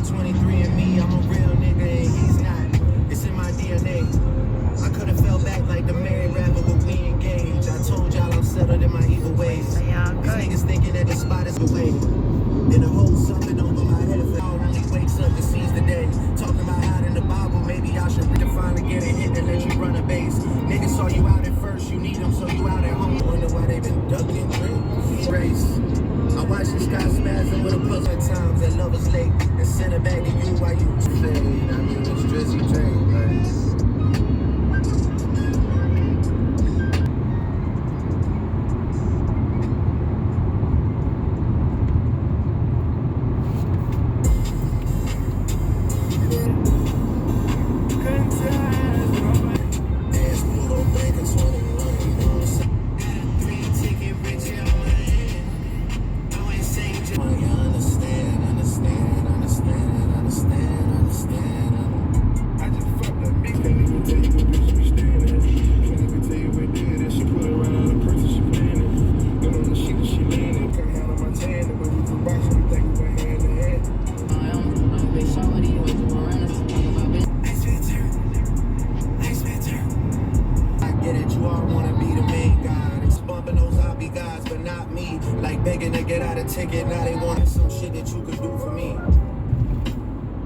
23 and me, I'm a real nigga and he's not. It's in my DNA. I could have fell back like the married rapper, but we engaged. I told y'all I'm settled in my evil ways. These niggas thinking that the spot is away. Then a whole something over my head for all only wakes up and sees the day. Talking about out in the Bible, maybe I should redefine and get a hit and let you run a base. Niggas saw you out at first, you need them, so you out at home. Wonder why they been ducking race. I watch this guy spazzing with a puzzle at times at Lover's Lake and send it back to you while you fade. I mean, it's Drizzy Jane, right? Ticket, now they wanted some shit that you could do for me.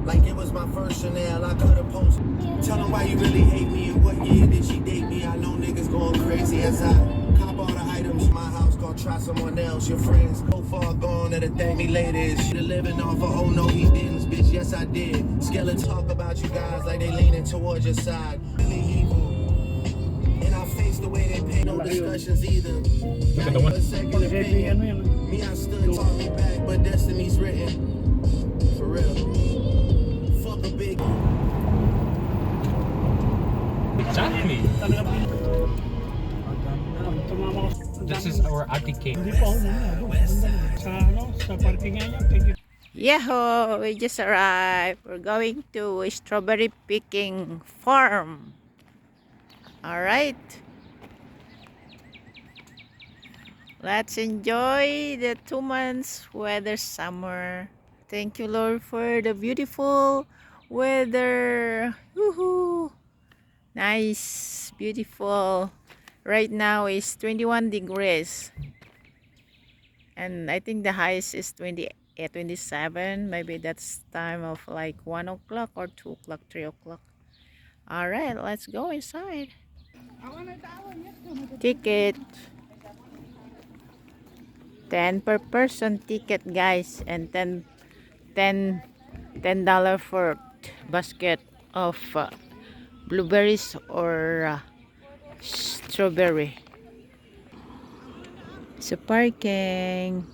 Like it was my first Chanel, I could have posted. Tell them why you really hate me and what year did she date me. I know niggas going crazy as I cop all the items in my house, gonna try someone else. Your friends so far gone that thank me later. She living off of oh no he didn't, bitch, yes I did. Skeletons talk about you guys like they leaning towards your side. Really evil. And I face the way they pay, no discussions either. Not even a second opinion. Me, I stood, talk me back, but destiny's written. For real. Fuck a big. Exactly. This is our attic cave. Yahoo! We just arrived. We're going to a strawberry picking farm. Alright. Let's enjoy the 2 months weather summer. Thank you, Lord, for the beautiful weather. Woohoo! Nice, beautiful. Right now is 21 degrees. And I think the highest is 27. Maybe that's time of like 1 o'clock or 2 o'clock, 3 o'clock. Alright, let's go inside. Ticket. 10 per person ticket, guys, and $10 for basket of blueberries or strawberry. So parking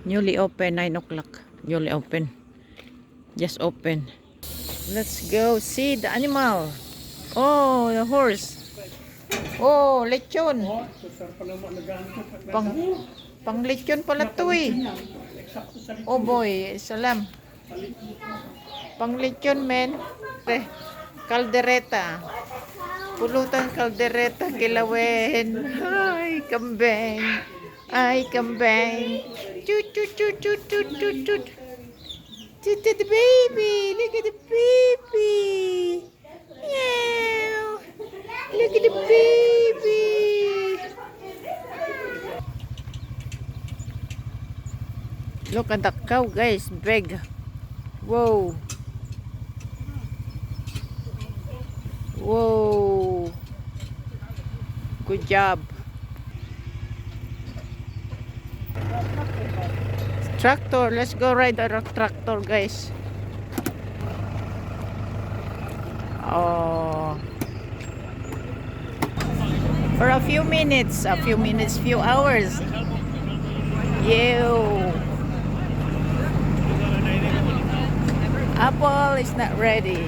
newly open, 9 o'clock. Newly open, just open. Let's go see the animal. Oh, the horse. Oh, lechon. Pang lechon pala to eh. Oh boy, salam. Pang lechon, men. Kaldereta. Pulutan kaldereta, kilawen. Ay, kambing. Ay, kambing. Chut, chut, chut, chut, chut, chut, chut. Look at the baby. Look at the baby. Yeah. Look at the baby. Look at the cow, guys. Big. Whoa. Whoa. Good job. Tractor. Let's go ride the tractor, guys. Oh. For a few minutes, few hours. You. Apple is not ready.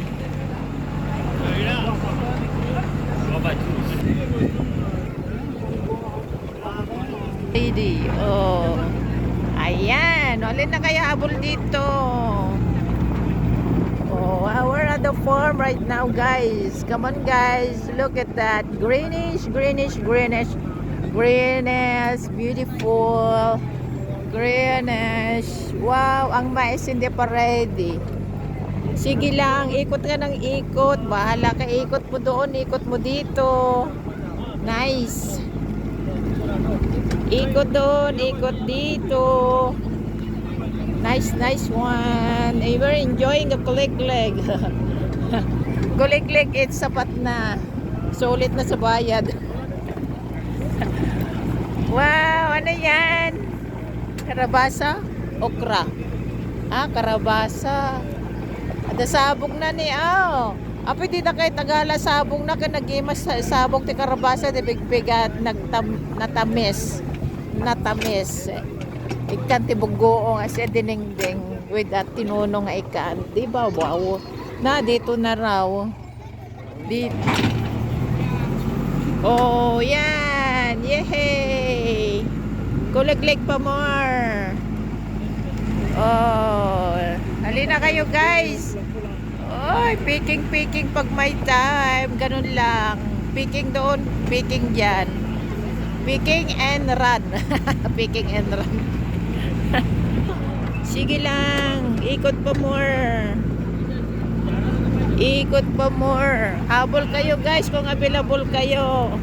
Lady. Oh. Ayan. Alin na kaya apple dito? Oh, we're at the farm right now, guys. Come on, guys. Look at that. Greenish, greenish, greenish. Greenish. Beautiful. Greenwich. Wow, ang mais hindi pa ready. Sige lang, ikot ka ng ikot. Bahala ka, ikot mo doon, ikot mo dito. Nice. Ikot doon, ikot dito. Nice, nice one. You were enjoying the kulig-leg. Kulig-leg, it's sapat na. Sulit na sa bayad. Wow, ano yan? Karabasa? Okra. Ah, karabasa. Ada sabog na ni Apo di na kay Tagala sabog na ka nagimas sabog ti karabasa di bigbigat natamis. Natamis. Ikan ti bugoong as dinengdeng with that tinunong nga ikan. Di ba? Wow. Na dito na raw. Dito. Oh, yan. Yehey. Kuliglig pa more. Oh, halina kayo guys. Oy, picking pag may time. Ganun lang. Picking doon, picking dyan. Picking and run. Picking and run. Sige lang. Ikot pa more. Ikot pa more. Habol kayo guys kung available kayo.